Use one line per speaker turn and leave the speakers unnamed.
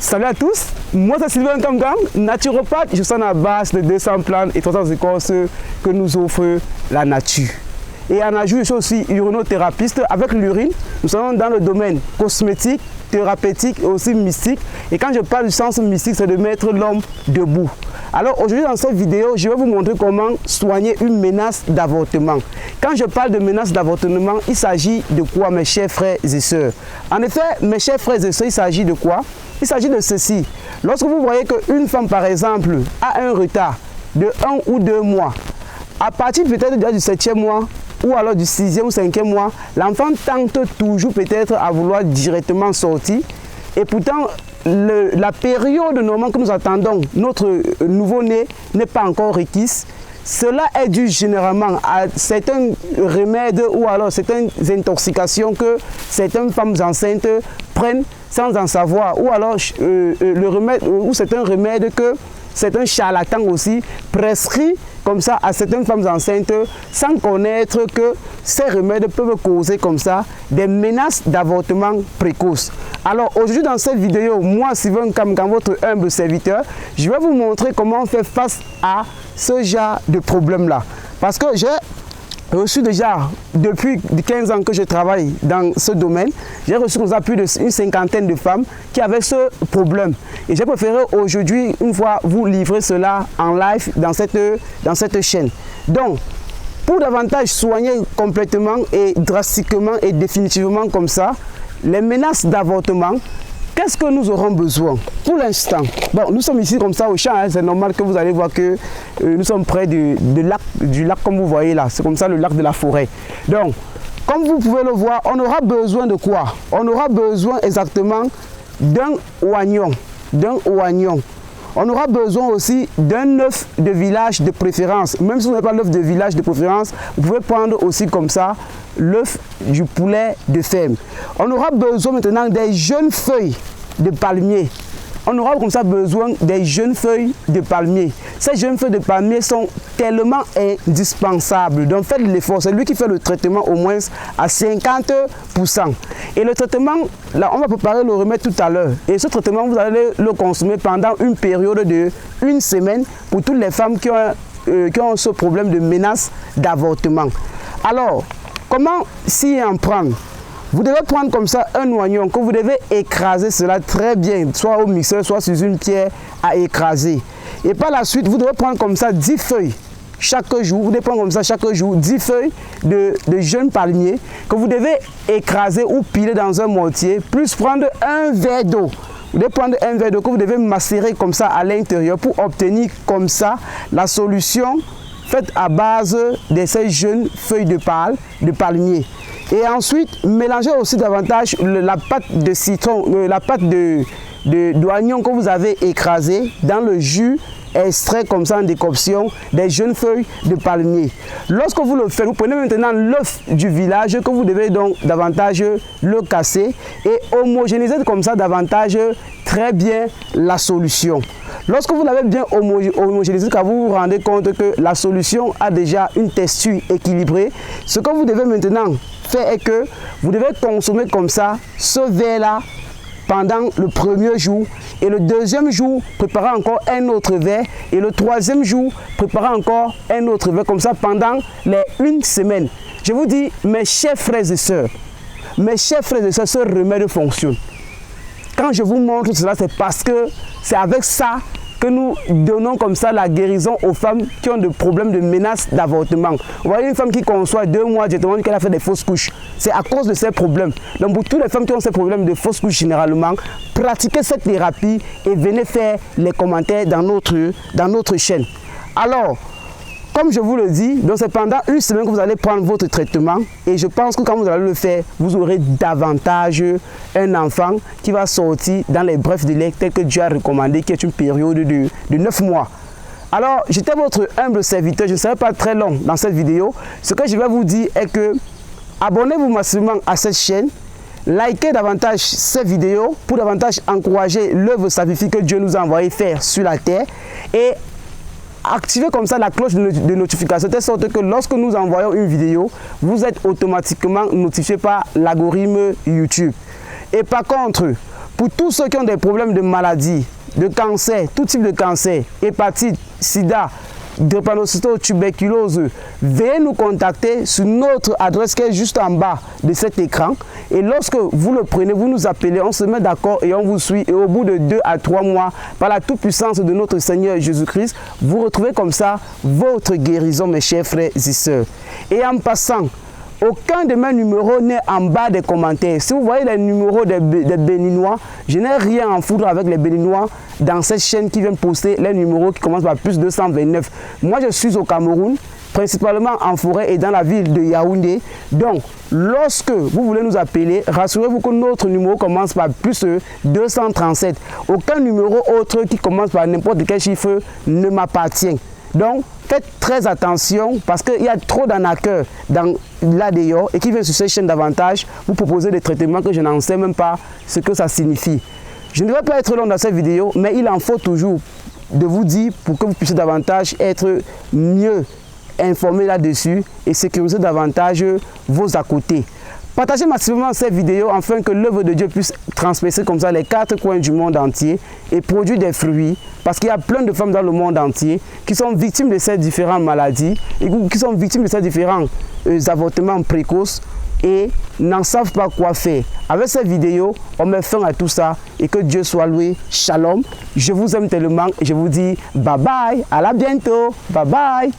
Salut à tous, moi c'est Sylvain Kamgam, naturopathe. Je suis à la base de 200 plantes et 300 écorces que nous offre la nature. Et en ajout, je suis aussi urinothérapeute. Avec l'urine, nous sommes dans le domaine cosmétique, thérapeutique et aussi mystique. Et quand je parle du sens mystique, c'est de mettre l'homme debout. Alors aujourd'hui dans cette vidéo, je vais vous montrer comment soigner une menace d'avortement. Quand je parle de menace d'avortement, il s'agit de quoi, mes chers frères et sœurs? En effet, mes chers frères et sœurs, il s'agit de quoi? Il s'agit de ceci. Lorsque vous voyez qu'une femme, par exemple, a un retard de 1 ou 2 mois, à partir peut-être du 7e mois, ou alors du 6e ou 5e mois, l'enfant tente toujours peut-être à vouloir directement sortir. Et pourtant, la période normalement que nous attendons, notre nouveau-né n'est pas encore requise. Cela est dû généralement à certains remèdes ou alors certaines intoxications que certaines femmes enceintes prennent sans en savoir. Ou alors le remède, ou certains remèdes que certains charlatans aussi prescrivent comme ça à certaines femmes enceintes sans connaître que ces remèdes peuvent causer comme ça des menaces d'avortement précoce. Alors aujourd'hui dans cette vidéo, moi Sylvain Kamgam, votre humble serviteur, je vais vous montrer comment faire face à ce genre de problème là. Parce que j'ai reçu déjà, depuis 15 ans que je travaille dans ce domaine, j'ai reçu comme ça plus d'une cinquantaine de femmes qui avaient ce problème. Et j'ai préféré aujourd'hui, une fois, vous livrer cela en live dans cette chaîne. Donc, pour davantage soigner complètement et drastiquement et définitivement comme ça, les menaces d'avortement, qu'est-ce que nous aurons besoin? Pour l'instant, bon, nous sommes ici comme ça au champ, hein, c'est normal que vous allez voir que nous sommes près du lac comme vous voyez là, c'est comme ça le lac de la forêt. Donc, comme vous pouvez le voir, on aura besoin de quoi? On aura besoin exactement d'un oignon, On aura besoin aussi d'un œuf de village de préférence. Même si vous n'avez pas l'œuf de village de préférence, vous pouvez prendre aussi comme ça l'œuf du poulet de ferme. On aura besoin maintenant des jeunes feuilles de palmier. On aura comme ça besoin des jeunes feuilles de palmier. Ces jeunes feuilles de palmier sont tellement indispensables. Donc faites l'effort. C'est lui qui fait le traitement au moins à 50%. Et le traitement, là on va préparer le remède tout à l'heure. Et ce traitement, vous allez le consommer pendant une période de 1 semaine pour toutes les femmes qui ont ce problème de menace d'avortement. Alors, comment s'y en prendre? Vous devez prendre comme ça un oignon que vous devez écraser cela très bien, soit au mixeur, soit sur une pierre à écraser. Et par la suite, vous devez prendre comme ça 10 feuilles chaque jour. Vous devez prendre comme ça chaque jour 10 feuilles de jeunes palmiers que vous devez écraser ou piler dans un mortier, plus prendre un verre d'eau. Vous devez prendre un verre d'eau que vous devez macérer comme ça à l'intérieur pour obtenir comme ça la solution faite à base de ces jeunes feuilles de palmier. Et ensuite, mélangez aussi davantage la pâte de citron, la pâte d'oignon que vous avez écrasé dans le jus extrait comme ça en décoction des jeunes feuilles de palmier. Lorsque vous le faites, vous prenez maintenant l'œuf du village que vous devez donc davantage le casser et homogénéiser comme ça davantage très bien la solution. Lorsque vous l'avez bien homogénéisé, quand vous vous rendez compte que la solution a déjà une texture équilibrée, ce que vous devez maintenant faire est que vous devez consommer comme ça ce verre-là pendant le premier jour et le deuxième jour, préparez encore un autre verre et le troisième jour, préparez encore un autre verre comme ça pendant les 1 semaine. Je vous dis, mes chers frères et sœurs, ce remède fonctionne. Quand je vous montre cela, c'est parce que c'est avec ça que nous donnons comme ça la guérison aux femmes qui ont des problèmes de menace d'avortement. Vous voyez une femme qui conçoit 2 mois directement qu'elle a fait des fausses couches. C'est à cause de ces problèmes. Donc pour toutes les femmes qui ont ces problèmes de fausses couches généralement, pratiquez cette thérapie et venez faire les commentaires dans notre chaîne. Alors, comme je vous le dis, donc c'est pendant 1 semaine que vous allez prendre votre traitement et je pense que quand vous allez le faire, vous aurez davantage un enfant qui va sortir dans les brefs délais tel que Dieu a recommandé, qui est une période de 9 mois. Alors, j'étais votre humble serviteur, je ne serai pas très long dans cette vidéo. Ce que je vais vous dire est que abonnez-vous massivement à cette chaîne, likez davantage ces vidéos pour davantage encourager l'œuvre sacrifiée que Dieu nous a envoyé faire sur la terre et activez comme ça la cloche de notification de telle sorte que lorsque nous envoyons une vidéo, vous êtes automatiquement notifié par l'algorithme YouTube. Et par contre, Pour tous ceux qui ont des problèmes de maladie, de cancer, tout type de cancer, hépatite, sida, drépanocytose, tuberculose, veuillez nous contacter sur notre adresse qui est juste en bas de cet écran. Et lorsque vous le prenez, vous nous appelez, on se met d'accord et on vous suit. Et au bout de 2 à 3 mois, par la toute-puissance de notre Seigneur Jésus-Christ, vous retrouvez comme ça votre guérison, mes chers frères et sœurs. Et en passant, aucun de mes numéros n'est en bas des commentaires. Si vous voyez les numéros des Béninois, je n'ai rien à foutre avec les Béninois dans cette chaîne qui vient poster les numéros qui commencent par plus 229. Moi, je suis au Cameroun, principalement en forêt et dans la ville de Yaoundé. Donc, lorsque vous voulez nous appeler, rassurez-vous que notre numéro commence par plus 237. Aucun numéro autre qui commence par n'importe quel chiffre ne m'appartient. Donc, faites très attention parce qu'il y a trop d'arnaqueurs là-dehors et qui viennent sur cette chaîne davantage vous proposer des traitements que je n'en sais même pas ce que ça signifie. Je ne vais pas être long dans cette vidéo, mais il en faut toujours de vous dire pour que vous puissiez davantage être mieux informés là-dessus et sécuriser davantage vos à côté. Partagez massivement cette vidéo afin que l'œuvre de Dieu puisse transpercer comme ça les 4 coins du monde entier et produire des fruits parce qu'il y a plein de femmes dans le monde entier qui sont victimes de ces différentes maladies et qui sont victimes de ces différents avortements précoces et n'en savent pas quoi faire. Avec cette vidéo, on met fin à tout ça et que Dieu soit loué. Shalom. Je vous aime tellement et je vous dis bye bye. À la bientôt. Bye bye.